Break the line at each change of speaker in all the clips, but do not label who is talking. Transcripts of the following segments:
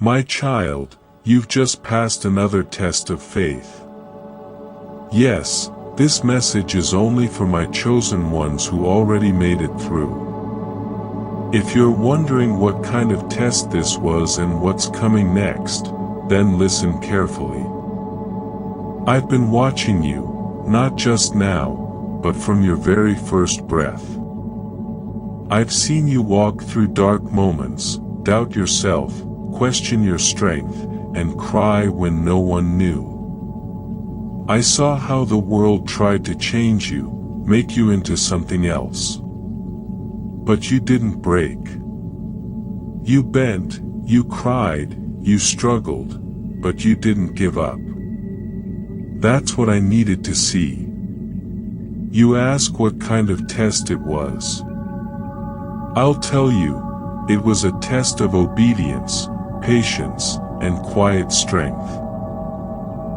My child, you've just passed another test of faith. Yes, this message is only for my chosen ones who already made it through. If you're wondering what kind of test this was and what's coming next, then listen carefully. I've been watching you, not just now, but from your very first breath. I've seen you walk through dark moments, doubt yourself, question your strength, and cry when no one knew. I saw how the world tried to change you, make you into something else. But you didn't break. You bent, you cried, you struggled, but you didn't give up. That's what I needed to see. You ask what kind of test it was. I'll tell you, it was a test of obedience, patience, and quiet strength.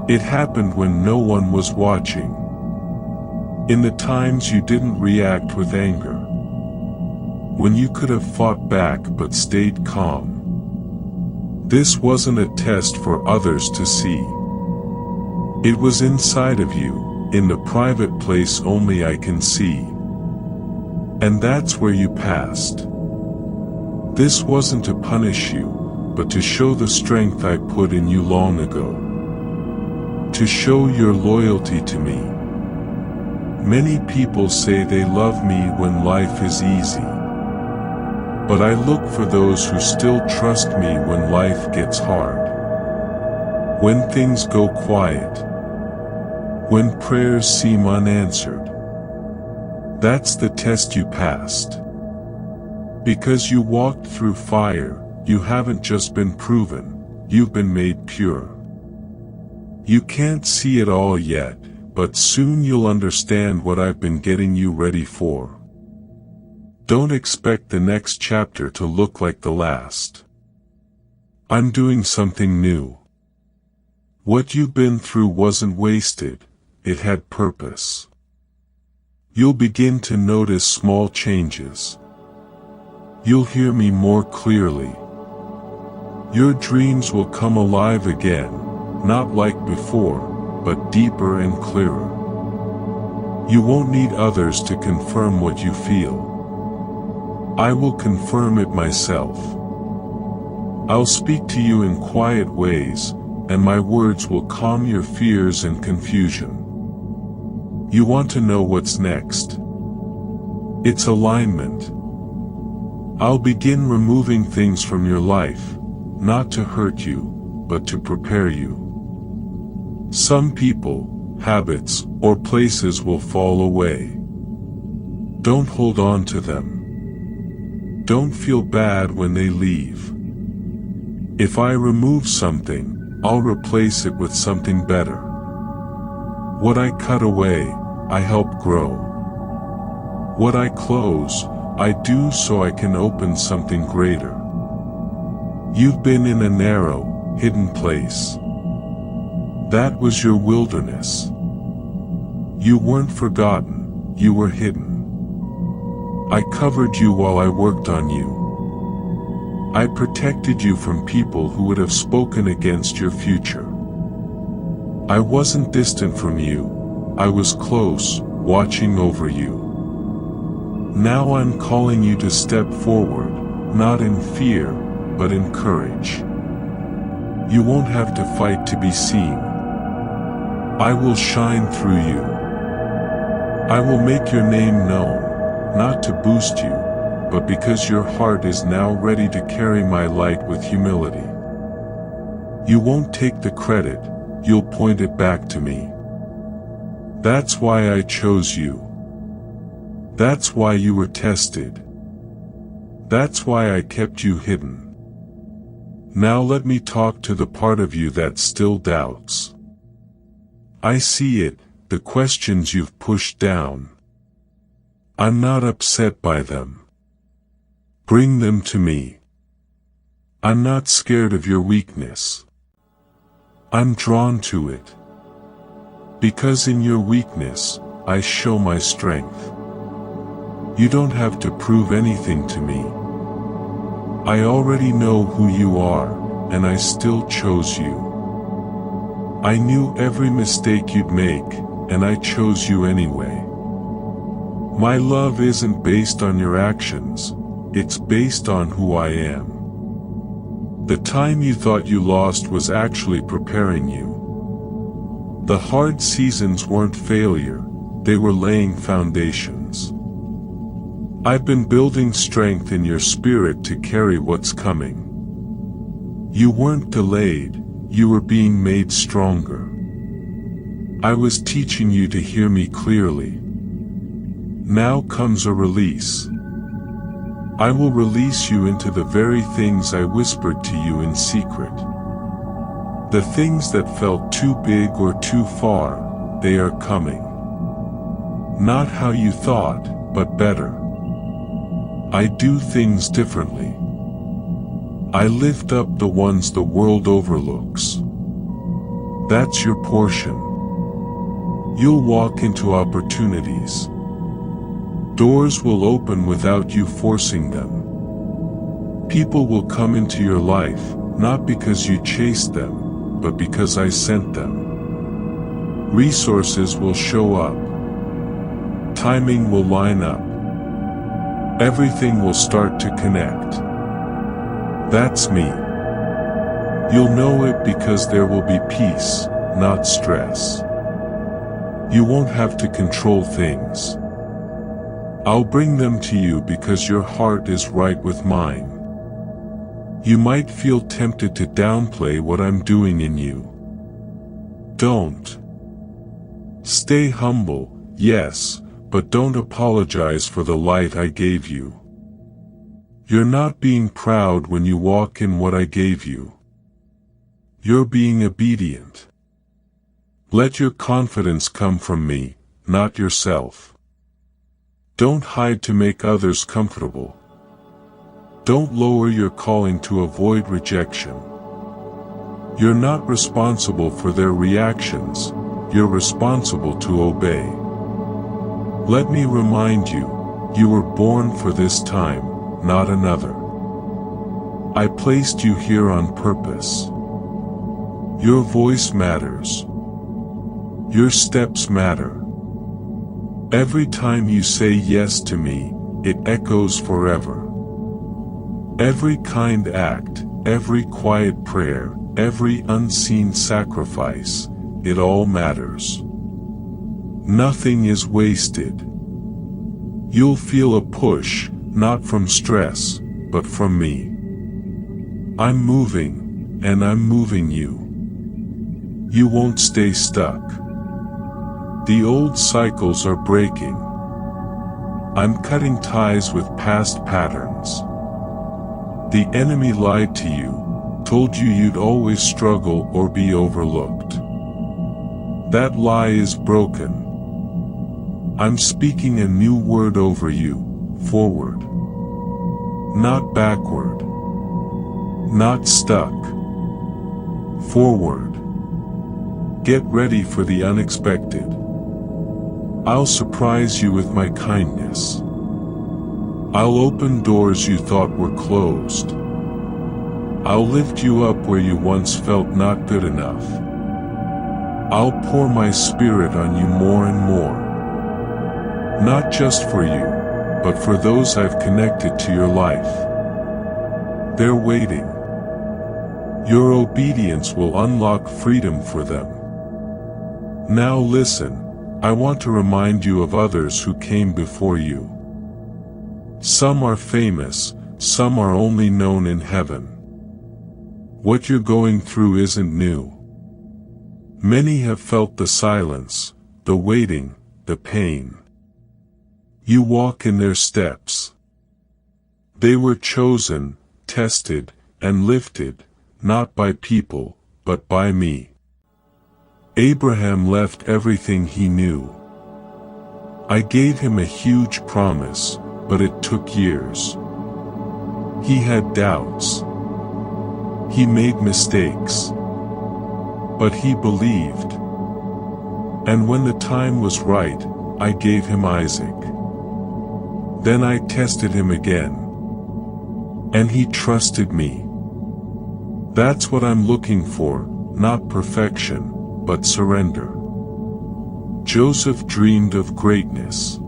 It happened when no one was watching. In the times you didn't react with anger. When you could have fought back but stayed calm. This wasn't a test for others to see. It was inside of you, in the private place only I can see. And that's where you passed. This wasn't to punish you, but to show the strength I put in you long ago. To show your loyalty to me. Many people say they love me when life is easy. But I look for those who still trust me when life gets hard. When things go quiet. When prayers seem unanswered. That's the test you passed. Because you walked through fire, you haven't just been proven, you've been made pure. You can't see it all yet, but soon you'll understand what I've been getting you ready for. Don't expect the next chapter to look like the last. I'm doing something new. What you've been through wasn't wasted, it had purpose. You'll begin to notice small changes. You'll hear me more clearly. Your dreams will come alive again, not like before, but deeper and clearer. You won't need others to confirm what you feel. I will confirm it myself. I'll speak to you in quiet ways, and my words will calm your fears and confusion. You want to know what's next? It's alignment. I'll begin removing things from your life, not to hurt you, but to prepare you. Some people, habits, or places will fall away. Don't hold on to them. Don't feel bad when they leave. If I remove something, I'll replace it with something better. What I cut away, I help grow. What I close, I do so I can open something greater. You've been in a narrow, hidden place. That was your wilderness. You weren't forgotten, you were hidden. I covered you while I worked on you. I protected you from people who would have spoken against your future. I wasn't distant from you, I was close, watching over you. Now I'm calling you to step forward, not in fear, but in courage. You won't have to fight to be seen. I will shine through you. I will make your name known, not to boost you, but because your heart is now ready to carry my light with humility. You won't take the credit, you'll point it back to me. That's why I chose you. That's why you were tested. That's why I kept you hidden. Now let me talk to the part of you that still doubts. I see it, the questions you've pushed down. I'm not upset by them. Bring them to me. I'm not scared of your weakness. I'm drawn to it. Because in your weakness, I show my strength. You don't have to prove anything to me. I already know who you are, and I still chose you. I knew every mistake you'd make, and I chose you anyway. My love isn't based on your actions, it's based on who I am. The time you thought you lost was actually preparing you. The hard seasons weren't failure, they were laying foundations. I've been building strength in your spirit to carry what's coming. You weren't delayed, you were being made stronger. I was teaching you to hear me clearly. Now comes a release. I will release you into the very things I whispered to you in secret. The things that felt too big or too far, they are coming. Not how you thought, but better. I do things differently. I lift up the ones the world overlooks. That's your portion. You'll walk into opportunities. Doors will open without you forcing them. People will come into your life, not because you chased them, but because I sent them. Resources will show up. Timing will line up. Everything will start to connect. That's me. You'll know it because there will be peace, not stress. You won't have to control things. I'll bring them to you because your heart is right with mine. You might feel tempted to downplay what I'm doing in you. Don't. Stay humble, yes, but don't apologize for the light I gave you. You're not being proud when you walk in what I gave you. You're being obedient. Let your confidence come from me, not yourself. Don't hide to make others comfortable. Don't lower your calling to avoid rejection. You're not responsible for their reactions, you're responsible to obey. Let me remind you, you were born for this time, not another. I placed you here on purpose. Your voice matters. Your steps matter. Every time you say yes to me, it echoes forever. Every kind act, every quiet prayer, every unseen sacrifice, it all matters. Nothing is wasted. You'll feel a push, not from stress, but from me. I'm moving, and I'm moving you. You won't stay stuck. The old cycles are breaking. I'm cutting ties with past patterns. The enemy lied to you, told you you'd always struggle or be overlooked. That lie is broken. I'm speaking a new word over you, forward. Not backward. Not stuck. Forward. Get ready for the unexpected. I'll surprise you with my kindness. I'll open doors you thought were closed. I'll lift you up where you once felt not good enough. I'll pour my spirit on you more and more. Not just for you, but for those I've connected to your life. They're waiting. Your obedience will unlock freedom for them. Now listen. I want to remind you of others who came before you. Some are famous, some are only known in heaven. What you're going through isn't new. Many have felt the silence, the waiting, the pain. You walk in their steps. They were chosen, tested, and lifted, not by people, but by me. Abraham left everything he knew. I gave him a huge promise, but it took years. He had doubts. He made mistakes. But he believed. And when the time was right, I gave him Isaac. Then I tested him again. And he trusted me. That's what I'm looking for, not perfection, but surrender. Joseph dreamed of greatness.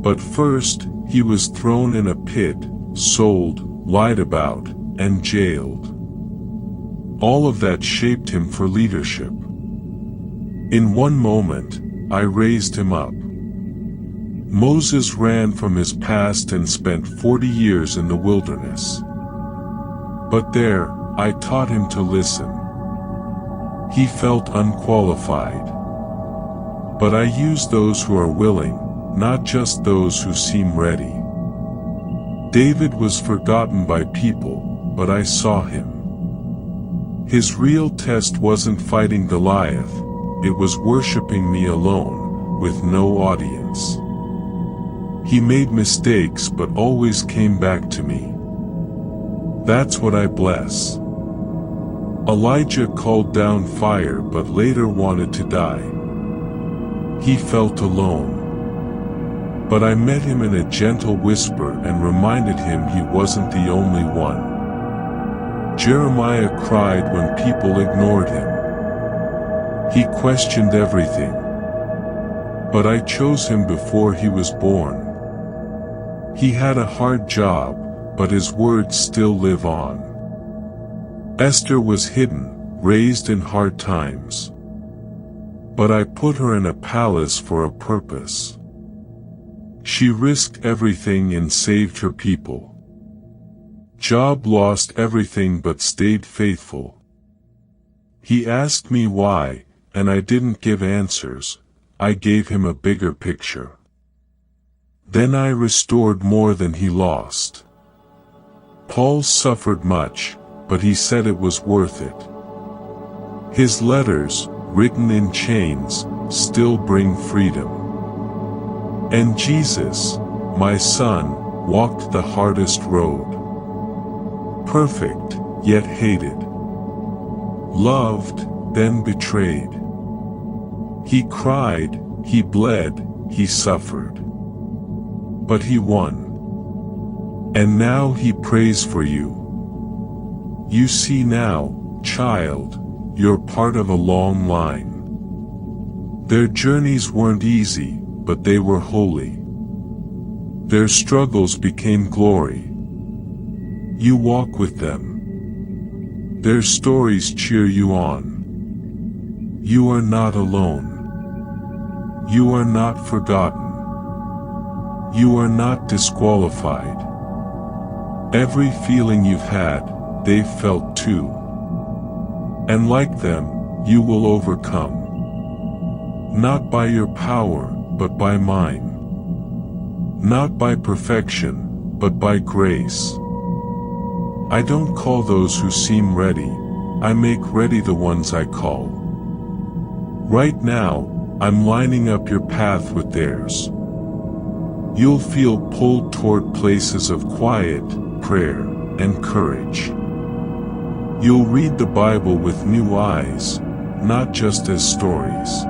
But first, he was thrown in a pit, sold, lied about, and jailed. All of that shaped him for leadership. In one moment, I raised him up. Moses ran from his past and spent 40 years in the wilderness. But there, I taught him to listen. He felt unqualified. But I use those who are willing, not just those who seem ready. David was forgotten by people, but I saw him. His real test wasn't fighting Goliath, it was worshiping me alone, with no audience. He made mistakes but always came back to me. That's what I bless. Elijah called down fire but later wanted to die. He felt alone. But I met him in a gentle whisper and reminded him he wasn't the only one. Jeremiah cried when people ignored him. He questioned everything. But I chose him before he was born. He had a hard job, but his words still live on. Esther was hidden, raised in hard times. But I put her in a palace for a purpose. She risked everything and saved her people. Job lost everything but stayed faithful. He asked me why, and I didn't give answers, I gave him a bigger picture. Then I restored more than he lost. Paul suffered much, but he said it was worth it. His letters, written in chains, still bring freedom. And Jesus, my son, walked the hardest road. Perfect, yet hated. Loved, then betrayed. He cried, he bled, he suffered. But he won. And now he prays for you. You see now, child, you're part of a long line. Their journeys weren't easy, but they were holy. Their struggles became glory. You walk with them. Their stories cheer you on. You are not alone. You are not forgotten. You are not disqualified. Every feeling you've had, they've felt too. And like them, you will overcome. Not by your power, but by mine. Not by perfection, but by grace. I don't call those who seem ready, I make ready the ones I call. Right now, I'm lining up your path with theirs. You'll feel pulled toward places of quiet, prayer, and courage. You'll read the Bible with new eyes, not just as stories.